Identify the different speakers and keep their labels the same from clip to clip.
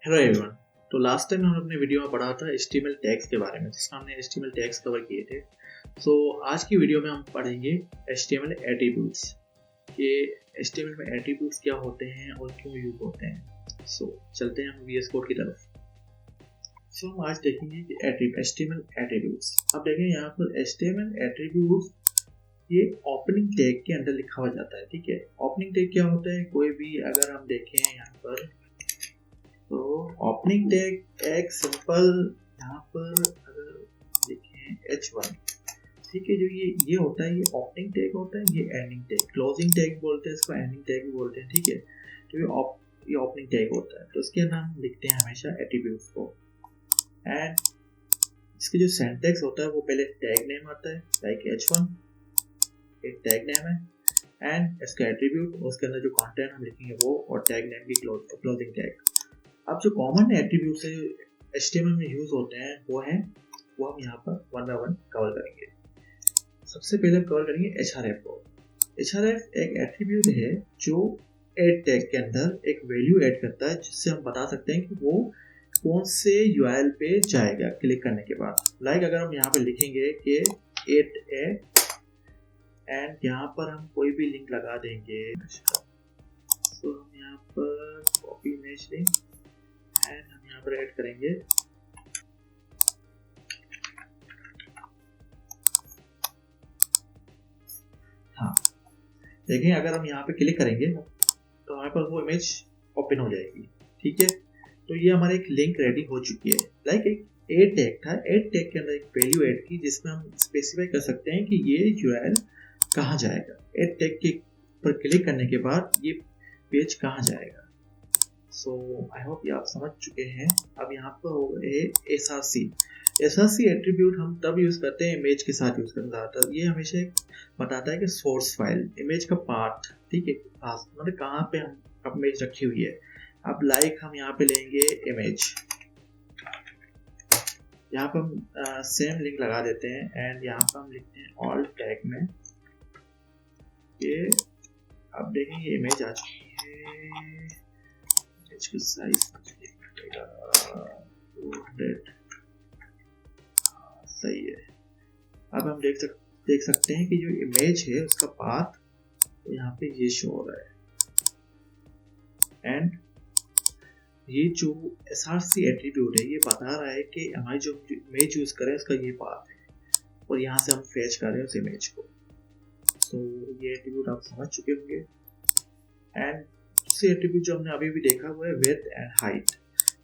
Speaker 1: Hello everyone. तो last time हमने अपने वीडियो में पढ़ा था HTML टैग्स के बारे में, जिसमें हमने HTML टैग्स कवर किए थे। सो आज की वीडियो में हम पढ़ेंगे HTML एट्रीब्यूट्स, कि HTML में एट्रीब्यूट्स क्या होते हैं और क्यों यूज होते हैं। सो चलते हैं हम VS कोड की तरफ। सो हम आज देखेंगे कि HTML एट्रीब्यूट्स। अब देखें यहाँ पर HTML एट्रीब्यूट्स ये ओपनिंग टैग के अंदर लिखा हुआ जाता है। ठीक है, ओपनिंग टैग क्या होता है? कोई भी अगर हम देखें यहाँ पर, तो ओपनिंग टैग एक सिंपल यहाँ पर अगर देखें H1, ठीक है, जो ये होता है, ये ओपनिंग टैग होता है, ये एंडिंग टैग, क्लोजिंग टैग बोलते हैं इसको, एंडिंग टैग भी बोलते हैं। ठीक है, तो ये ओपनिंग टैग होता है, तो इसके अंदर हम लिखते हैं हमेशा एट्रीब्यूट्स को। एंड इसके जो सिंटैक्स होता है वो पहले टैग नेम आता है, लाइक H1 एक टैग नेम है, एंड इसका एट्रीब्यूट, उसके अंदर जो कंटेंट हम लिखेंगे वो, और टैग नेम की क्लोजिंग टैग। अब जो कॉमन एट्रीब्यूट्स है HTML में यूज होते हैं वो हम यहाँ पर वन बाय वन कवर करेंगे। सबसे पहले हम कवर करेंगे href को। href एक एट्रीब्यूट है जो एड टैग के अंदर एक वैल्यू ऐड करता है, जिससे हम बता सकते हैं कि वो कौन से URL पे जाएगा क्लिक करने के बाद। लाइक अगर हम यहाँ पे लिखेंगे कि एड है, एंड यहाँ पर हम कोई भी लिंक लगा देंगे, तो हम यहाँ पर कॉपी इमेज लिंक एंड हम यहाँ पर ऐड करेंगे हाँ, देखें अगर हम यहाँ पे क्लिक करेंगे तो हमारे पास वो इमेज ओपन हो जाएगी। ठीक है, तो ये हमारे एक लिंक रेडी हो चुकी है। लाइक एक एड टैग था, एड टैग के अंदर एक वैल्यू ऐड की, जिसमें हम स्पेसिफाई कर सकते हैं कि ये URL कहाँ जाएगा। एड टैग के पर क्लिक करने के बाद ये पेज कहाँ जाएगा। सो आई होप ये आप समझ चुके हैं। अब यहाँ पर हो गए SRC एट्रीब्यूट हम तब यूज करते हैं इमेज के साथ यूज करते हैं। ये हमेशा बताता है कि सोर्स फाइल, इमेज का पार्ट, ठीक है, मतलब कहाँ पे हम इमेज रखी हुई है। अब लाइक हम यहाँ पे लेंगे इमेज, यहाँ पर हम सेम लिंक लगा देते हैं, एंड यहाँ पर हम लिखते हैं ऑल टैग में ये। अब देखेंगे इमेज आ चुकी है, इसकी साइज सही है। अब हम देख सकते हैं कि जो इमेज है उसका पाथ तो यहाँ पे ये शो हो रहा है, एंड ये जो SRC एट्रीब्यूट है ये बता रहा है कि हमारी जो इमेज यूज करें उसका ये पाथ है, और यहाँ से हम फेच कर रहे हैं उस इमेज को। तो ये एट्रीब्यूट आप समझ चुके होंगे। एंड दूसरी एट्रीब्यूट जो हमने अभी भी देखा हुआ है विड्थ एंड हाइट।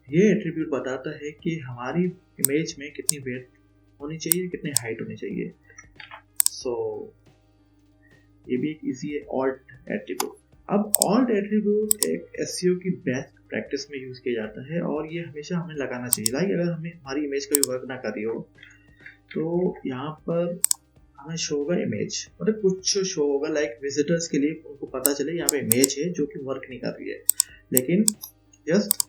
Speaker 1: ये एट्रीब्यूट बताता है कि हमारी इमेज में कितनी विड्थ होनी चाहिए, कितनी हाइट होनी चाहिए। सो ये भी एक इजी है ऑल्ट एट्रीब्यूट। अब ऑल्ट एट्रीब्यूट एक SEO की बेस्ट प्रैक्टिस में यूज किया जाता है, और ये हमेशा हमें लगाना चाहिए। लाइक अगर हमारी इमेज कभी वर्क ना कर रही हो तो यहाँ पर हमें शो होगा इमेज, मतलब कुछ शो होगा लाइक विजिटर्स के लिए, उनको पता चले यहाँ पे इमेज है जो कि वर्क नहीं कर रही है। लेकिन जस्ट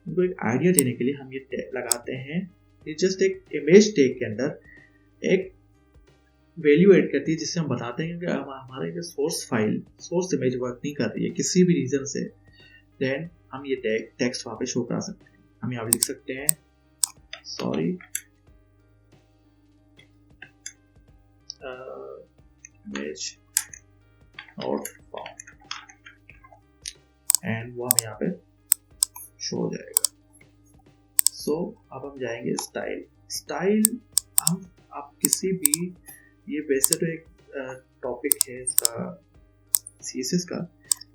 Speaker 1: उनको एक आइडिया देने के लिए हम ये टैग लगाते हैं। ये जस्ट एक इमेज टैग के अंदर एक वैल्यू ऐड करती है, जिससे हम बताते हैं कि हमारे जो सोर्स इमेज वर्क नहीं कर रही है किसी भी रीजन से, देन हम ये टेक्स्ट वहाँ पे शो करा सकते हैं। हम यहाँ पे लिख सकते हैं sorry image not found, and वो हम यहाँ पे शो हो जाएगा। सो अब हम जाएंगे स्टाइल। हम आप किसी भी, ये वैसे तो एक टॉपिक है इसका CSS का,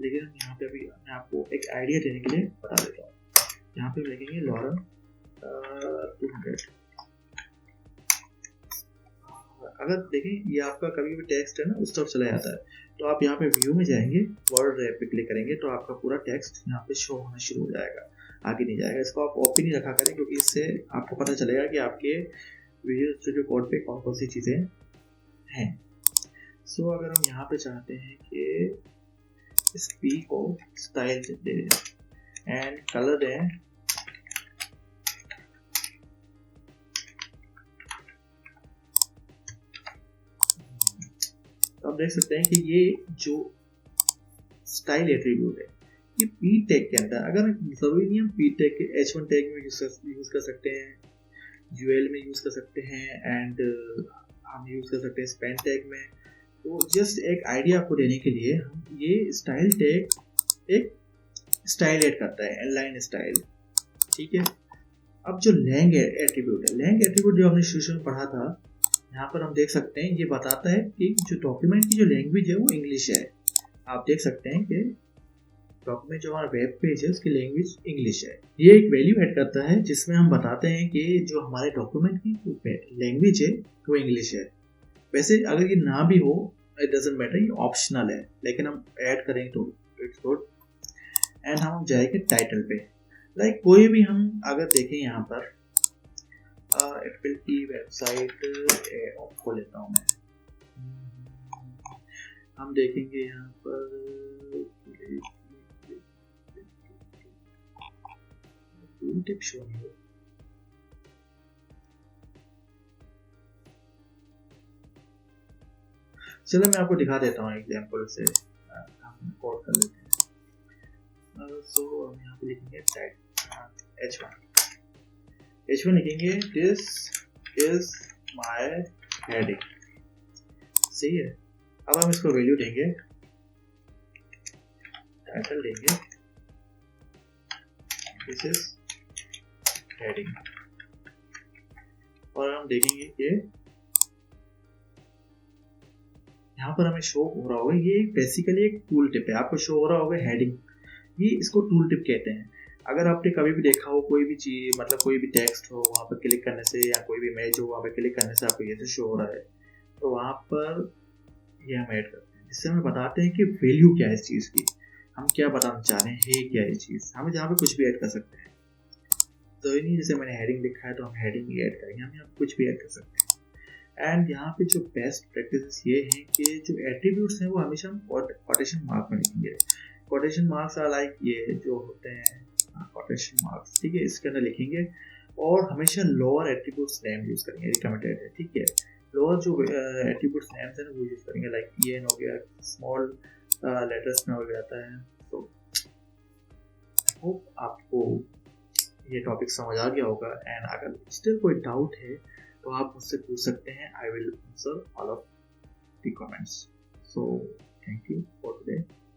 Speaker 1: लेकिन हम यहाँ पे अभी मैं आपको एक आइडिया देने के लिए बता देता हूँ। यहाँ पे लिखेंगे लॉरन 200। अगर देखें ये आपका कभी भी टेक्स्ट है ना उस तरफ चला जाता है, तो आप यहाँ पे व्यू में जाएंगे, वर्ड रैप पे क्लिक करेंगे, तो आपका पूरा टेक्स्ट यहाँ पे शो होना शुरू हो जाएगा, आगे नहीं जाएगा। इसको आप ओपन ही रखा करें, क्योंकि इससे आपको पता चलेगा कि आपके विजुअल स्टूडियो कोड पे कौन कौन सी चीज़ें हैं। सो अगर हम यहाँ पे चाहते हैं कि इस P को स्टाइल दे दें एंड कलर दें, तो आप देख सकते हैं कि ये जो स्टाइल एट्रीब्यूट है कि पी टैग के अंदर अगर जरूरी नहीं हम पी टैग के H1 टैग में यूज कर सकते हैं, UL में यूज कर सकते हैं, एंड हम यूज कर सकते हैं स्पेन टैग में। तो जस्ट एक आइडिया आपको देने के लिए हम ये स्टाइल टैग एक स्टाइल ऐड करता है, एलाइन स्टाइल, ठीक है। अब जो लैंग एट्रीब्यूट है, लैंग एट्रीब्यूट जो हमने शुरू में पढ़ा था, यहाँ पर हम देख सकते हैं ये बताता है कि जो डॉक्यूमेंट की जो लैंग्वेज है वो इंग्लिश है। आप देख सकते हैं कि डॉक्यूमेंट जो हमारा वेब पेज है उसकी लैंग्वेज इंग्लिश है। ये एक वैल्यू ऐड करता है जिसमें हम बताते हैं कि जो हमारे डॉक्यूमेंट की लैंग्वेज है वो इंग्लिश है। वैसे अगर ये ना भी हो, इट डजंट मैटर, ये ऑप्शनल है, लेकिन हम ऐड करेंगे तो इट्स गुड। एंड हम जाएंगे टाइटल पे, लाइक कोई भी हम अगर देखें यहाँ पर एप्पल की वेबसाइट को लेता हूँ मैं, हम देखेंगे यहाँ पर टिप शो नहीं हो। चलो मैं आपको दिखा देता हूँ एग्जांपल से, हम कोड कर लेते हैं। सो हम यहाँ पे लिखेंगे H1 लिखेंगे, दिस इज माय हेडिंग, सही है। अब हम इसको वैल्यू देंगे, टाइटल देंगे, दिस इज हेडिंग, और हम देखेंगे कि यहाँ पर हमें शो हो रहा होगा, ये बेसिकली एक टूल टिप है, आपको शो हो रहा होगा हेडिंग, ये इसको टूल टिप कहते हैं। अगर आपने कभी भी देखा हो कोई भी चीज, मतलब कोई भी टेक्स्ट हो, वहाँ पर क्लिक करने से, या कोई भी इमेज हो वहाँ पर क्लिक करने से आपको ये तो शो हो रहा है, तो वहाँ पर ये हम ऐड करते हैं, जिससे हमें बताते हैं कि वैल्यू क्या है इस चीज़ की, हम क्या बताना चाह रहे हैं, क्या है ये चीज़। हम जहाँ पे कुछ भी ऐड कर सकते हैं, तो ये नहीं जैसे मैंने हेडिंग लिखा है तो हम हेडिंग ही ऐड करेंगे, हम यहाँ कुछ भी ऐड कर सकते हैं। एंड यहाँ पे जो बेस्ट प्रैक्टिस ये है कि जो एट्रीब्यूट्स हैं वो हमेशा हम कोटेशन मार्क में लिखेंगे। कोटेशन मार्क्स आर लाइक ये जो होते हैं कोटेशन मार्क्स, ठीक है, इसके अंदर लिखेंगे, और हमेशा लोअर एट्रीब्यूट्स नेम यूज करेंगे, रिकमेंडेड है, ठीक है। लोअर जो एट्रीब्यूट्स नेम्स हैं वो यूज करेंगे, लाइक EN हो गया, स्मॉल लेटर्स में हो जाता है। तो होप आपको ये टॉपिक समझ आ गया होगा, एंड अगर स्टिल कोई डाउट है तो आप मुझसे पूछ सकते हैं, I will answer all of the comments. So thank you for today.